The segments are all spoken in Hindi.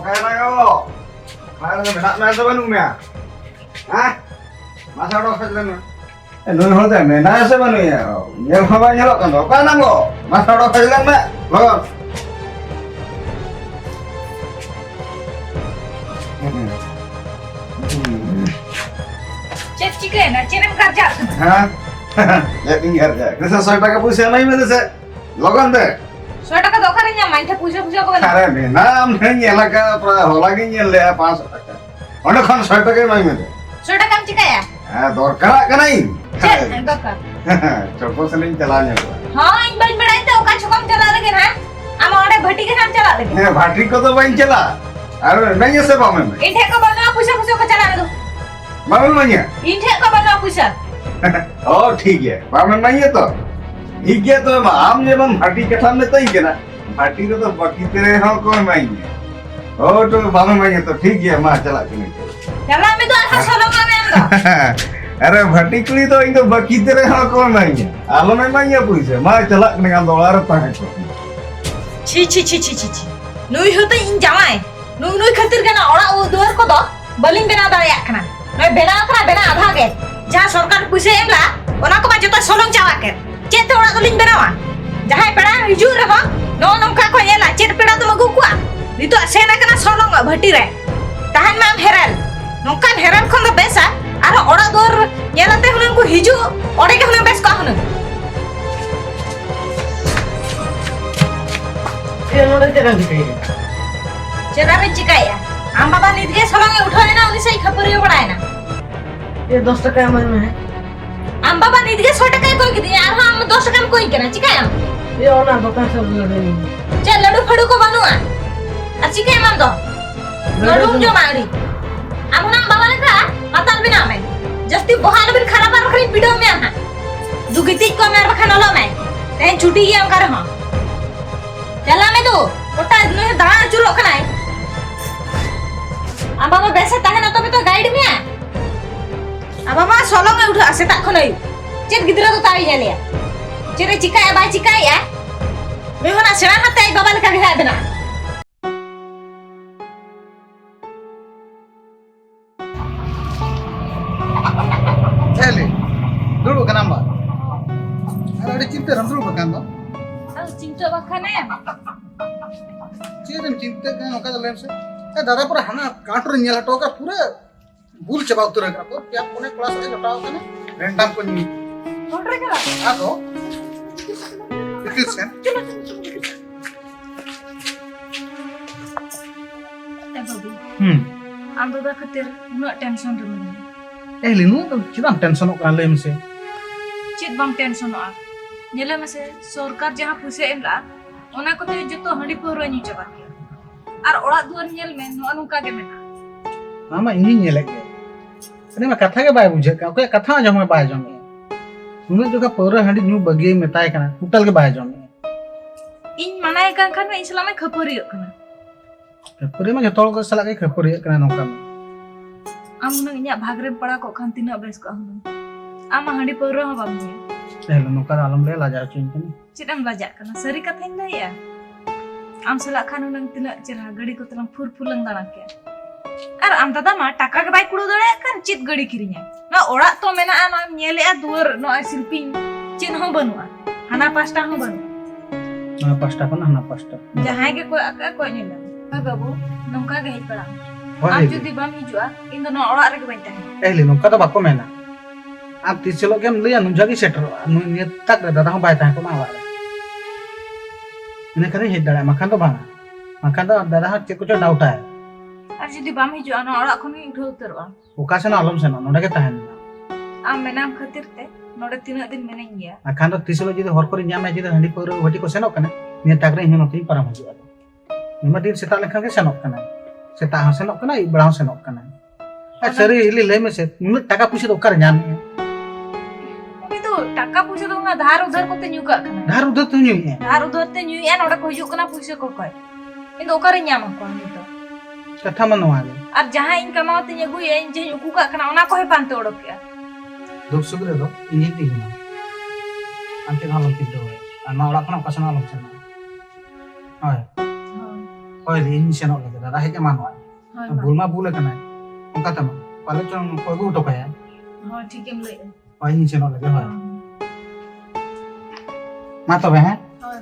kayak na kau. Mana nak main sama numia? Hah? Masa orang kerja ni? Nun hote mena sama numia. Yang apa nyelok kan? Apa nang lo? Masa orang kerja ni? Lo. Cek chicken, cek kerja. Hah? Ya tinggal ya. Kita 100 টাকা পয়সা নাই মেরেছে লগন দে 100 টাকা দোকানে নিয়ে মাইতে পয়সা করে আরে নাম নেই এলাকা প্রায় হলাগি নিলে 500 টাকা অনেকক্ষণ 100 টাকায় নাই মেরে 100 টাকা আমি চিকায়া হ্যাঁ দরকার কেনাই cek দরকার চোখ সেলিং চালানে हां इन बन बड़ाई तो का छकम चला लगे ना हम ओडे भट्टी के नाम चला लगे হ্যাঁ ভাটি কত বাইন চালা আর নাই এসে পামে इठे को बना पयसा को चला दो মামুল মাইয়া इठे को बना पयसा ओ ठीक है पामे माइया तो ठीक है तो आम जेबन भाटी कथा में तो ही के ना भाटी को तो बाकी तेरे हां को माइया ओ तो पामे माइया तो ठीक है मां चला के चला में तो आखा सोलो में आंदो अरे भटिकली तो इनको बाकी तेरे हां को माइया आलो में माइया पूछे मां चला के गांदो आर ताहे को छी छी छी छी छी छी नुई होते इन जामाय नुई खातिर गना ओड़ा ओ दुआर को दो बलिंग बेना दाया कना नय बेना आधा के जहां सरकार पुसे एमला ओना को जतो सोलंग चावा के चेत ओड़ा दलिंग बेनावा जहां पेड़ा हिजु रहो नो नंका को येला चेत पेड़ा तो मगु कुआ नितो सेना कना सोलंग भट्टी रे तहन माम हेराल नंकान हेराल खन बेसा आरो ओड़ा दोर येलाते हुनन को हिजु ओड़े के हुनन बेस का हुनन ये नोड़े तेरा दिखाई चेदा में चिकाया आम बाबा नित के सोलंग उठाए ना उनी सही खबर ये पड़ाए ना ये 10 टका मन में है आम बाबा नित के 100 टका कोई दिया और हम 10 टका में कोई केना चिकाया ये ओना दुकान सब लड़े चल लड्डू फड़ू को बनुआ आ चिकाया मान दो लड्डू जो मांगरी आम नाम बाबा ने कहा अतल बिना में जस्ती बहाल बिन खराब रखनी पीडो में हां दुगिती को मार बखन लो में ते छुट्टी गया कर हां चला में दो ओटा इतने दाना चुरो खनाए आम बाबा बेसे ताहे ना तो गाइड में अब मामा सोलो में उठा से ता खनई चेत गिदरा तो ताई जालिया चेरे चिकाया बाय चिकाया वे होना सेना हाते आई बाबा लका घेरा बना चले दुड़ो कनामा अरे चिंता रम दुड़ो कनामा अब चिंता बखने चेरम चिंता का ओका लेम से दादा पूरा हना काटरो नेला टोका पूरा भूल चबा उतर का तो क्या कोने क्लास रे लटाव कने रैंडम को नी ऑर्डर करा आ तो किस है ए बाबू आम दादा खातिर उना टेंशन रे मने ए लिनु तो चिदाम टेंशन का लेम से चित बम टेंशन आ नेले में से सरकार जहां पुसे एमला ओना को ते जतो हंडी परो नी चबा और ओड़ा दुआर नेल में नो अनुका के मेना मामा इनी नेले के अरे मैं कथा के बाय बुझे का कथा जम में बाय जमे नुन जो का पौरा हंडी न्यू बगे मेताय कना टोटल के बाय जमे इन मनाय का खान में इस्लाम में खपरियो कना खपरे में जतोल को सला के खपरे कना नोका में आम न इnya भाग रे पड़ा को खान तिना बेस का हम आम हंडी परो ह बाबू हेलो नोका आलम ले ला जा चिन कनी चिदम लाजा कना सरी कथा इन या आम सला खान नंग तिना चेरा गड़ी को तलम फुर फुलंग दाना के और आम दादा मा टाका के बाय कुड़ो दड़े कान चित गड़ी किरिnya ना ओड़ा तो मेना ना नेले आ दुवर नो शिल्पिंग चिन हो बनुआ हना पास्ता हो बनु ना पास्ता को ना पास्ता जहां के कोई आका कोई नेला बा बाबू नंका के हित पड़ा आप जुदी बाम हिजुआ इन दोनो ओड़ा रे के बैठा ए ले नोका तो बाको मेना आप तिसलो के हम ले अनुजा की सेटर नु ने तक रे दादा हो बाय ता को मावा इने करे हे दड़ा मखान तो बाना मखान तो दादा हा चेक को डाउट है और जुदी बाम हिजुआ ना ओड़ा खनि उठो उतरवा ओका से ना आलम से ना नोडा के ताहन आम मेनाम खातिर ते नोडे तीना दिन मेने गया मखान तो तिसलो जदी हर करे न्यामे जदी हंडी पर वटी को सेनो कने ने तक रे हिनो ती परम हिजुआ निमा दिन सेता लेखा के सेनो कने सेता हा सेनो कने बड़ा सेनो कने आ सरी इली ले में से नुन टाका पुसी तो कर न्याम उनी तो टाका पुसे तो ना धार उधर को ते न्यूका कना धार उधर तो न्यू है धार उधर ते न्यू या नोडे को हिजु कना पुसे को कोय इन तो करे न्याम को नि तो कथा मनवा ले और जहां इन कमावते यगु ये इन जे उकु का कना ओना को हे पानते ओडक के दुख सुख रे दो इनी ती ना अंते ना लंति दो आ ना ओड़ा खना कसना लम से ना हाय ᱦᱳᱭ ᱤᱧ ᱥᱮᱱᱚᱜ ᱞᱟᱹᱜᱤᱫ ᱫᱟᱫᱟ ᱦᱮᱡ ᱮᱢᱟᱱᱚᱜᱼᱟ ᱦᱳᱭ ᱵᱩᱞ ᱢᱟ ᱵᱩᱞ ᱟᱠᱟᱱᱟᱭ ᱚᱱᱠᱟ ᱛᱮᱢᱟ ᱯᱟᱞᱮ ᱪᱚᱝ ᱟᱹᱜᱩ ᱦᱚᱴᱚ ᱠᱟᱭᱟ ᱦᱳᱭ ᱴᱷᱤᱠᱮᱢ ᱞᱟᱹᱭᱮᱜᱼᱟ ᱦᱳᱭ ᱤᱧ ᱥᱮᱱᱚᱜ ᱞᱟᱹᱜᱤᱫ ᱦᱳᱭ ᱢᱟ ᱛᱚᱵᱮ ᱦᱮᱸ ᱦᱳᱭ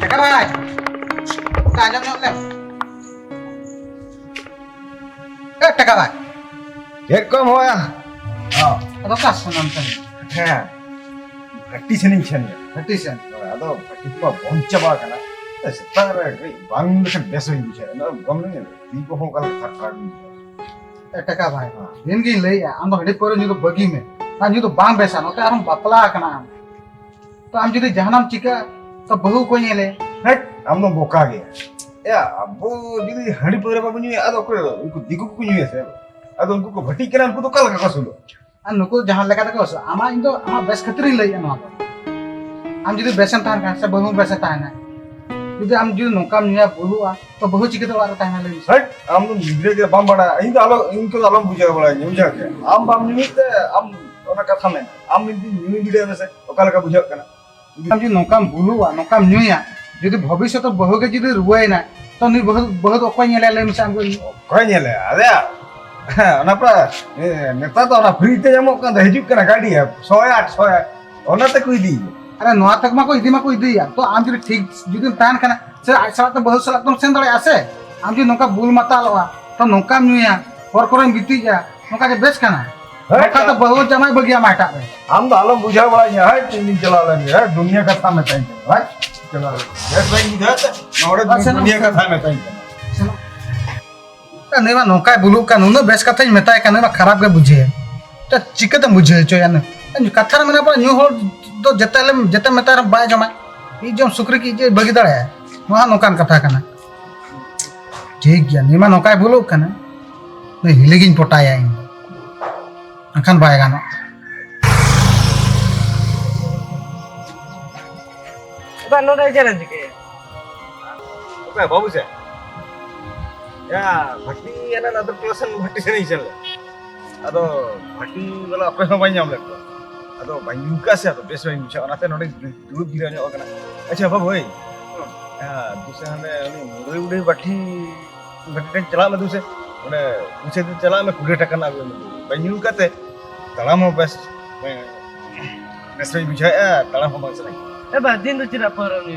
ᱴᱟᱠᱟ ভাই কাজম nyok lem টাকা ভাই Cek kom ho ya. Oh, ado kas sunan kan heh. Bhatti sening chen ya. petition Ado bhatti pa boncha ba kana. Setar bang lekan beso ini chen. Na gom ni di ko ho kala thak টাকা ভাই দিন গিন লই আম তো হেডি পরে নিতো বগি মে না নিতো বাং বেসা নতে আরম বাপলা কানা তো আম যদি জাহানাম চিকা তো বহু কই নেলে Hei, am no boka ge. Ya, abu jadi hari pura ba bunyi ado ko unku diku ku nyu ya. Ado unku ko bhatti kana unku to kala ka sulo. আর নুকু জাহান লেখা থাকে আমার ইন্দো আমার বেশ ক্ষেত্রেই লই না আমি যদি বেসন তাহান খান সে বহু বেসে তাহানা যদি আমি যদি নৌকাম নিয়া বলুয়া তো বহু চিকিত ওরা তাহানা লই Hei, am no migre ge bam bada. Ini alo inko alo buja bala nyu ja ge. Am bam nyu te am ona katha men. Am ini nyu video me se okala ka buja kana. আমি যদি নৌকাম বলুয়া নৌকাম নিয়া যদি ভবিষ্যতে বহুকে যদি রুয়াই না তো নি বহু বহু অকয় নিলে লই মিছে আমি Kau nyele, ada. Kenapa? Neta tu orang free te jamu kan dah hidup kena gadi ya. Soya. Ona te kui di. আরে নোয়া থাক মাকো ইদিমাকো ইদিয়া তো আমি যদি ঠিক যদি তাহান খানা সে আইসা তো বহু সালা একদম সেন দড়ে আসে আমি যদি নৌকা বুল মাতা লওয়া তো নৌকাম নিয়া পর করে বিতি যা নৌকা যে বেশ খানা নৌকা তো বহু জামাই বগিয়া মাটা রে हम तो आलम बुझा बड़ा है है तीन चला लेंगे है दुनिया का था मैं ताई है चला ये भाई इधर नोड़े दुनिया का था मैं ताई নেবা নৌকায় বুলু কান উনো বেশ কথাই মেতায় কান নেবা খারাপ গে বুঝে তা চিকেতে বুঝে চয়ান কথার মানে পর নিউ হল তো যেতে মেতার বাই জমা ই জম সুকরি কি যে বগি দড়ে নোহা নৌকান কথা কানা ঠিক গিয়া নিমা নৌকায় বুলু কানা নে হিলিগিন পটায় আইন আখান বাই গানো Ba no dai jalan jike. Okay बाबू से या भट्टी है ना अदर क्लासन भट्टी से नहीं चल अदो भट्टी वाला अपने हम बाई नाम लगता अदो बाई युका से अदो बेस बाई मुझे अनाते नोड़े दूर गिरा नहीं होगा ना अच्छा बाबू भाई दूसरे हमें उड़े उड़े भट्टी चला मैं दूसरे उन्हें दूसरे दिन चला मैं कुड़े टक्कर ना बाई युका ते तला में बेस बेस बाई मुझे तला में बांस नहीं Ba din tu tidak parah ni.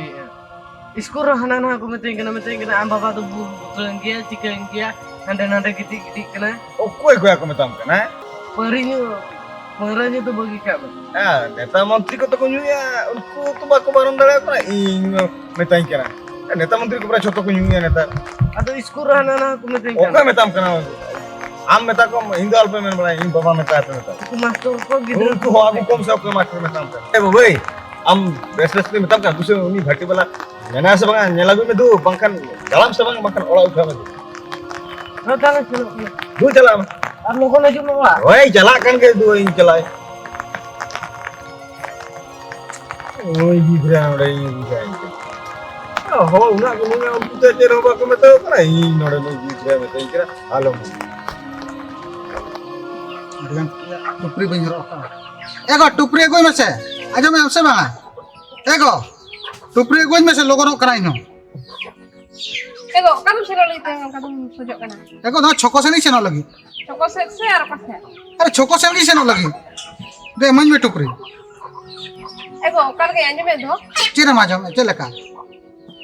Iskur hana na aku meting kena am bapa tu butulan dia cikan dia nanda giti kena. ओ कोई aku metam kan eh Parahnya tu bagi kamu. नेता मंत्री को तो कुछ ya उनको तो बाको बारन दड़ा तो इन metain kena नेता मंत्री को बड़ा छोटो कुछ ya नेता Atau iskur hana na aku meting ओका metam kena आम मेता को हिंदू अल्प में बड़ा इन बाबा मेता है मेता Aku masuk kok gitu. उनको आगे कम से कम मास्टर metam kan eh भाई am बेस्ट में metam kan दूसरे उन्हीं भट्टी वाला मैंने ऐसे बंगा nyelagu में दो bangkan dalam sebang bangkan olah udah में Nah, tangan celok. दो चला Am lo kau najum lah. ओए चला kan के दो इन चलाए ओए जी ब्रा उड़ा इन बुझाई हो उना को नुंगा पुते तेरो बाको meto kan इन नोड़े में जी ब्रा metain kira halo dengan टुपरी बंजर होता एगो टुपरी कोई में से आजो में हमसे मांगा एगो टुपरी कोई में से लोगों रो कराई no Ego, kamu sih lagi tengok kamu sojok kana. एगो ना छोको से नहीं सेनो लगी Toko seksi atau kasnya? अरे छोको से नहीं सेनो लगी दे मंज में टुपरी Ego, kalau kayak anjing itu, चिरे माजो में चले का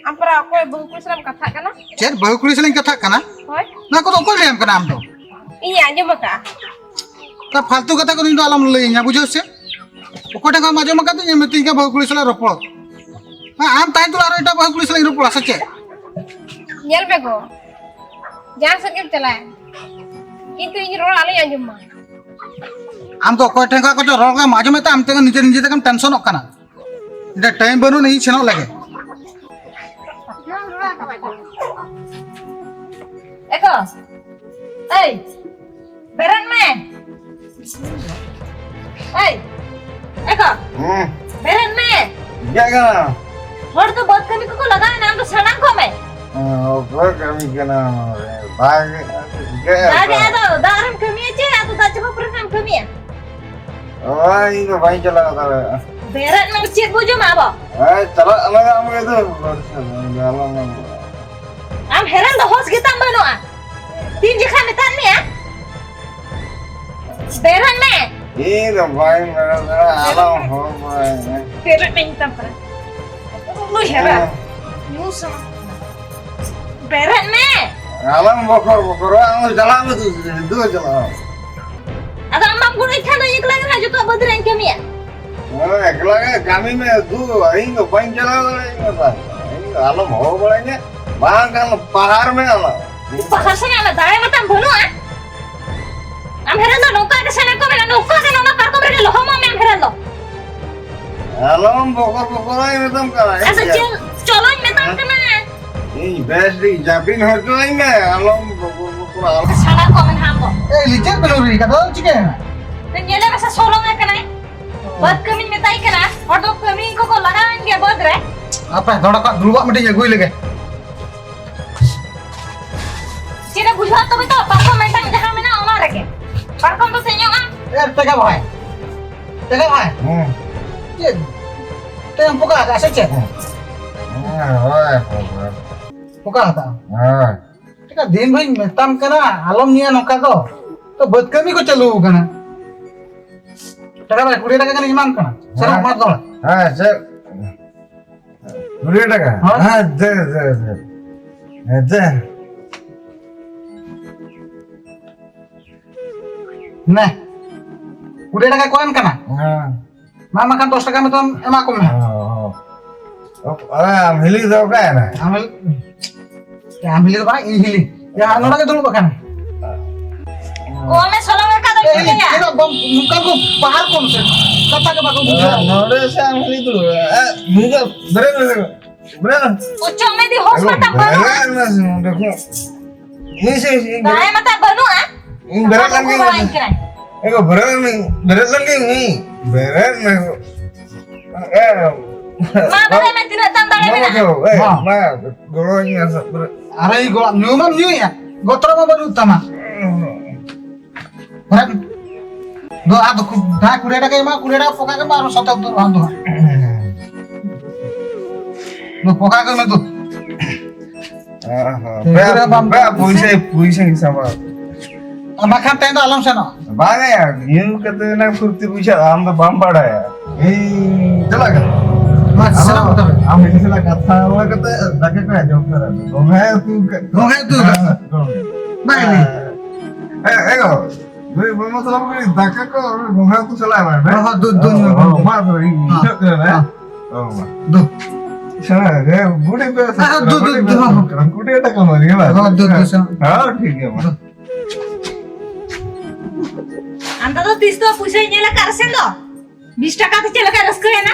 ampera aku ibu Islam kata kana, चेर बहुकुड़ी से नहीं कथा कना hoi? ना को तो कोई लेम का नाम तो Iya anjing maka. ता फालतू कथा को नहीं तो आलम ले nya बुझो से ओकोटा का माजो में कते ये मिटिंग का बहुकुड़ी से रोपो हां आम ताई तो आरो एटा बहुकुड़ी से रोपो सचे Nyel bego, jangan sakit celai. Itu ini rola alih anjing mah. आम तो कोई ठेका को जो रोग माजो में ता आम ते निजे निजे तक टेंशन होकना इटा टाइम बनो नहीं छनो लगे Eko, hey, beran me, hey, Eko, beran me, क्या करना और तो बहुत कमी को लगा है नाम तो सड़क को मैं, ऊपर कमी करना भाग दादी तो दारम कमी है चे, तो coba pernah kami ya. Oh, ini baik jalan kata. Berat nang cek bojo mah apa? Jalan alam itu. Jalan. Am heran dah hos kita bano ah. Tin je kami tan ya. Berat me. Ini baik alam ho baik. Berat me hitam per. Lu heran. Lu sama. Berat me. Alam bokor jalan itu jalan. Ada ambam gue ikan tuh iklan aja tuh badran kami ya. Ekla kami में दू ini baik jalan ini alam ho baiknya. Bahkan pahar में alam. Pahar sana ala daya mata bano ah. Am heran dah nokka ke sana ko mena nokka ke nona kar ko mena loh ma am heran dah. Alam bokor ini tuh kan. Asa cholo metam kana. Ini best di Japin hotel ini alam bokor alam. Sana ko men ham ko. licin peluri kata ciken. Dan jele rasa solong kana. Buat kami metai kana. Auto kami ko lagaan dia bodre. Apa थोड़ा का दुलवा मटे जगुई लगे Cina bujuan to beto parko mentang jaha mena ona rake. Parko to senyong am. tega भाई ये ते हम पुका का सच है पुका था tika दिन भाई मेतम कना आलम निया नोका तो बद कमी को चलू कना tega भाई 20 টাকা kan imam kana serang mat dol sir. 20 টাকা দে nah 20 টাকা koin kana mama kan 10 টাকা meton ema ko me मिली दो का है ना amil ya ambil itu bang ini hili ya anu lagi dulu bahkan Ko me solong ka to ini ya. kita bom muka ko pahar ko se kata ke bagus नोड़े से मिली दो मुझे bener Ucong me di hos mata bano ah. देखो ini sih Daya mata bano ah. ini berat lagi ego berat lagi ini berat Ma daya me tidak tandang mena. ma goronya berat are go nyumam nyu ya gotro ma baru utama berat do adu ku da kureda ke ma kureda poka ke baru sotak tu ando do poka ke me tu puisi sama makan tenda alam sana बागा यार ये कहते ना फुर्ती पूछा हम तो बम पड़ा है ये चला गया mas sana betul हम इसे लगा था वो कहते लगे क्या जॉब कर रहा है Gonghe tu baik ni एगो मैं मतलब कि धक्का को घुमा तो चला है मैं oh du मार तो ये कर रहा है du चला है बूढ़े पे कुटे टका मारी है oh du sana हां ठीक है Anda tuh tis tuh pusing nyala karsen do. 20 টাকা te cela ka rasko ya na.